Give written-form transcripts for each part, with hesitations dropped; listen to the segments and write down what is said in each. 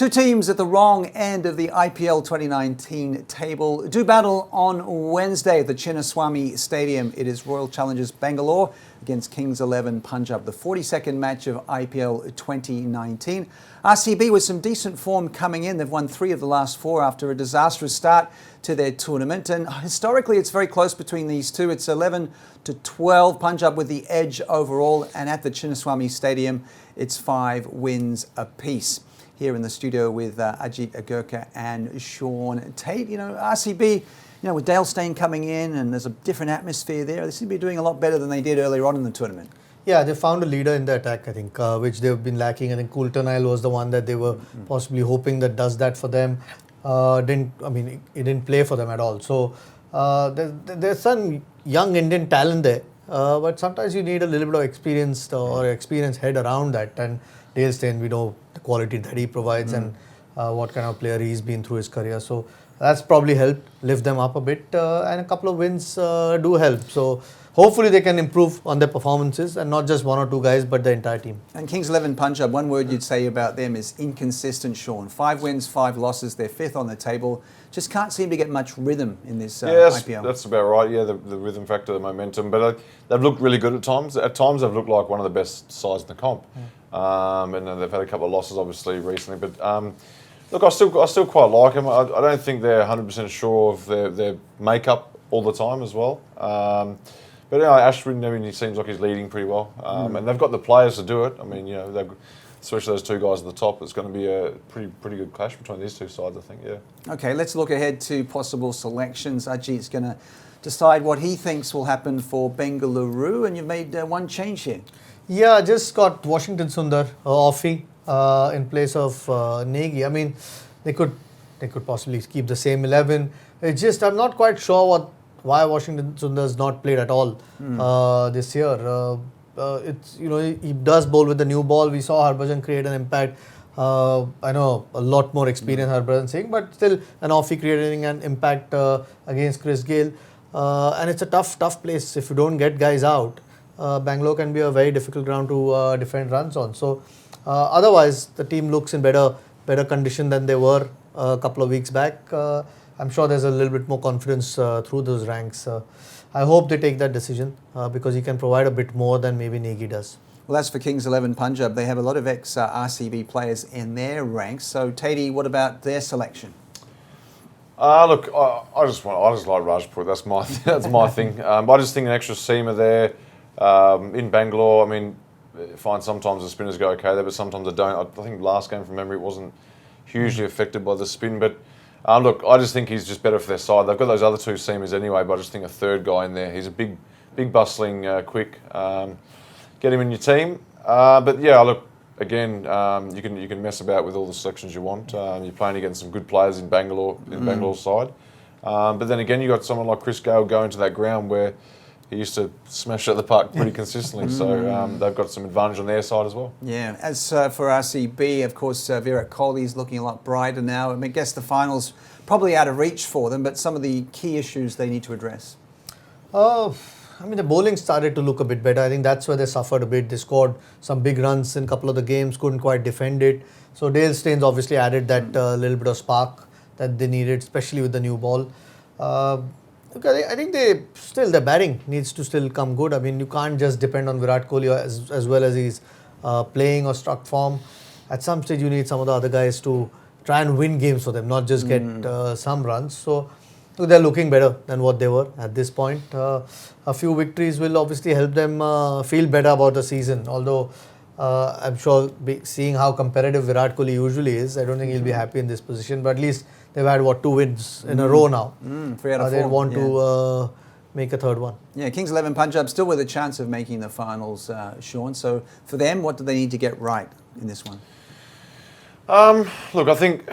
Two teams at the wrong end of the IPL 2019 table do battle on Wednesday at the Chinnaswamy Stadium. It is Royal Challengers Bangalore against Kings 11 Punjab, the 42nd match of IPL 2019. RCB with some decent form coming in. They've won 3 of the last 4 after a disastrous start to their tournament. And historically, it's very close between these two. It's 11-12, Punjab with the edge overall. And at the Chinnaswamy Stadium, it's 5 wins apiece. Here in the studio with Ajit Agarkar and Sean Tait. RCB, with Dale Steyn coming in and there's a different atmosphere there, they seem to be doing a lot better than they did earlier on in the tournament. Yeah, they found a leader in the attack, I think, which they've been lacking. I think Coulter-Nile was the one that they were possibly hoping that does that for them. It didn't play for them at all. So there's some young Indian talent there, but sometimes you need a little bit of experienced head around that. And Dale Steyn, we know the quality that he provides and what kind of player he's been through his career. So that's probably helped lift them up a bit, and a couple of wins do help. So hopefully they can improve on their performances and not just 1 or 2 guys, but the entire team. And Kings 11 Punjab, one word you'd say about them is inconsistent, Sean. 5 wins, 5 losses. They're 5th on the table. Just can't seem to get much rhythm in this IPL. That's about right. Yeah, the rhythm factor, the momentum. But they've looked really good at times. At times they've looked like one of the best sides in the comp. And they've had a couple of losses, obviously, recently. But look, I still quite like them. I don't think they're 100% sure of their makeup all the time as well. But Ashwin, he seems like he's leading pretty well. And they've got the players to do it. I mean, especially those 2 guys at the top, it's going to be a pretty good clash between these 2 sides, I think, yeah. Okay, let's look ahead to possible selections. Ajit's going to decide what he thinks will happen for Bengaluru, and you've made one change here. Yeah, I just got Washington Sundar, Offie, in place of Negi. I mean, they could possibly keep the same 11. It's just I'm not quite sure why Washington Sundar's not played at all this year. He does bowl with the new ball. We saw Harbhajan create an impact. I know a lot more experience Harbhajan Singh, but still an Offie creating an impact against Chris Gayle. And it's a tough place. If you don't get guys out, Bangalore can be a very difficult ground to defend runs on. So otherwise, the team looks in better condition than they were a couple of weeks back. I'm sure there's a little bit more confidence through those ranks. I hope they take that decision because he can provide a bit more than maybe Negi does. Well, as for Kings 11 Punjab, they have a lot of ex-RCB players in their ranks. So, Tait, what about their selection? Look, I just like Rajput. That's my thing. I just think an extra seamer there in Bangalore. I mean, I find sometimes the spinners go okay there, but sometimes they don't. I think last game from memory it wasn't hugely affected by the spin, but. Look, I just think he's just better for their side. They've got those other 2 seamers anyway, but I just think a 3rd guy in there. He's a big bustling, quick. Get him in your team. But yeah, look, again, you can mess about with all the selections you want. You're playing against some good players in Bangalore's side. But then again, you got someone like Chris Gayle going to that ground where he used to smash at the park pretty consistently. So they've got some advantage on their side as well. Yeah. As for RCB, of course, Virat Kohli is looking a lot brighter now. I guess the finals probably out of reach for them, but some of the key issues they need to address. The bowling started to look a bit better. I think that's where they suffered a bit. They scored some big runs in a couple of the games, couldn't quite defend it. So Dale Steyn's obviously added that little bit of spark that they needed, especially with the new ball. I think their batting needs to still come good. I mean, you can't just depend on Virat Kohli as well as he's playing or struck form. At some stage, you need some of the other guys to try and win games for them, not just get some runs. So they're looking better than what they were at this point. A few victories will obviously help them feel better about the season. Although I'm sure seeing how competitive Virat Kohli usually is, I don't think he'll be happy in this position. But at least they've had 2 wins in a row now. 3 out of 4. They want to make a 3rd one. Yeah, Kings 11 Punjab still with a chance of making the finals, Sean. So for them, what do they need to get right in this one? Look, I think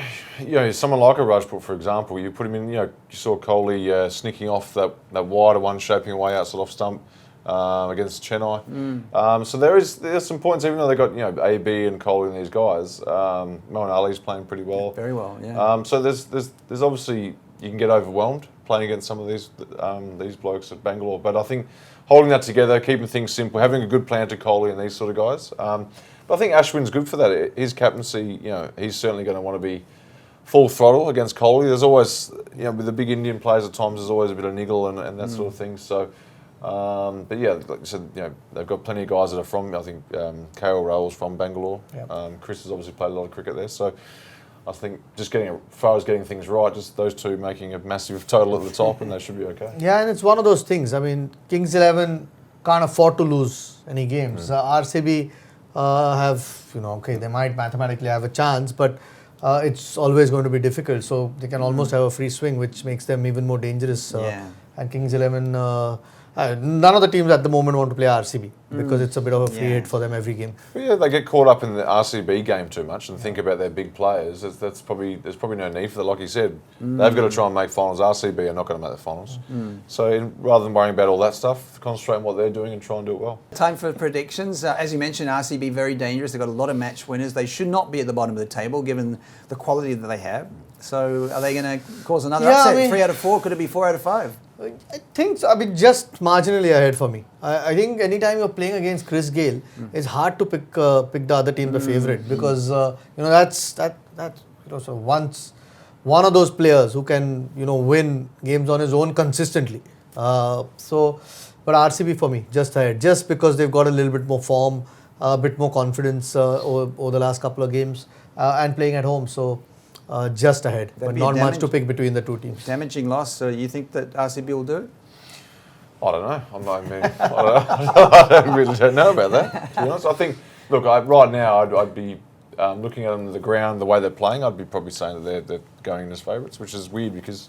someone like a Rajput, for example, you put him in. You saw Kohli sneaking off that wider one, shaping away outside off stump against Chennai. So there's some points, even though they got AB and Kohli and these guys. Moeen Ali's playing pretty well. Yeah, very well, yeah. So there's obviously you can get overwhelmed playing against some of these blokes at Bangalore, but I think holding that together, keeping things simple, having a good plan to Kohli and these sort of guys. I think Ashwin's good for that. His captaincy, he's certainly going to want to be full throttle against Kohli. There's always, with the big Indian players at times, there's always a bit of niggle and that sort of thing. So, but yeah, like you said, they've got plenty of guys that are from, I think, KL Rahul's from Bangalore. Yep. Chris has obviously played a lot of cricket there. So I think just as far as getting things right, just those two making a massive total at the top and they should be okay. Yeah, and it's one of those things. I mean, Kings 11 can't afford to lose any games. RCB they might mathematically have a chance, but it's always going to be difficult. So they can almost have a free swing, which makes them even more dangerous. And Kings 11, none of the teams at the moment want to play RCB because it's a bit of a free hit for them every game. But yeah, they get caught up in the RCB game too much and think about their big players. There's probably no need for that. Like you said, they've got to try and make finals. RCB are not going to make the finals. So rather than worrying about all that stuff, concentrate on what they're doing and try and do it well. Time for predictions. As you mentioned, RCB very dangerous. They've got a lot of match winners. They should not be at the bottom of the table given the quality that they have. So are they going to cause another upset? 3 out of 4? Could it be 4 out of 5? I think so. I mean, just marginally ahead for me. I think anytime you're playing against Chris Gayle, it's hard to pick the other team the favourite because so once one of those players who can win games on his own consistently. But RCB for me just ahead, just because they've got a little bit more form, a bit more confidence over the last couple of games and playing at home. So. Just ahead, but not much to pick between the two teams. Damaging loss. So you think that RCB will do it? I don't know. I really don't know about that, to be honest. I think, look, right now I'd be looking at them on the ground, the way they're playing, I'd be probably saying that they're going in as favourites, which is weird because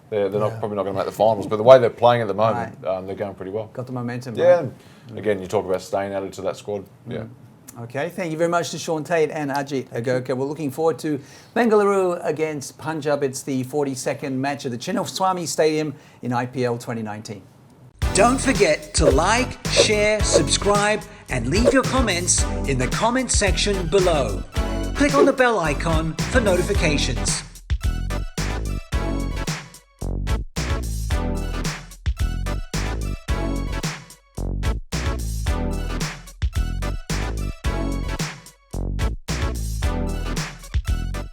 they're probably not going to make the finals. But the way they're playing at the moment, they're going pretty well. Got the momentum. Yeah. Right? And again, you talk about staying added to that squad. Yeah. Okay, thank you very much to Sean Tait and Ajit Agarkar. We're looking forward to Bengaluru against Punjab. It's the 42nd match at the Chinnaswamy Stadium in IPL 2019. Don't forget to like, share, subscribe and leave your comments in the comment section below. Click on the bell icon for notifications.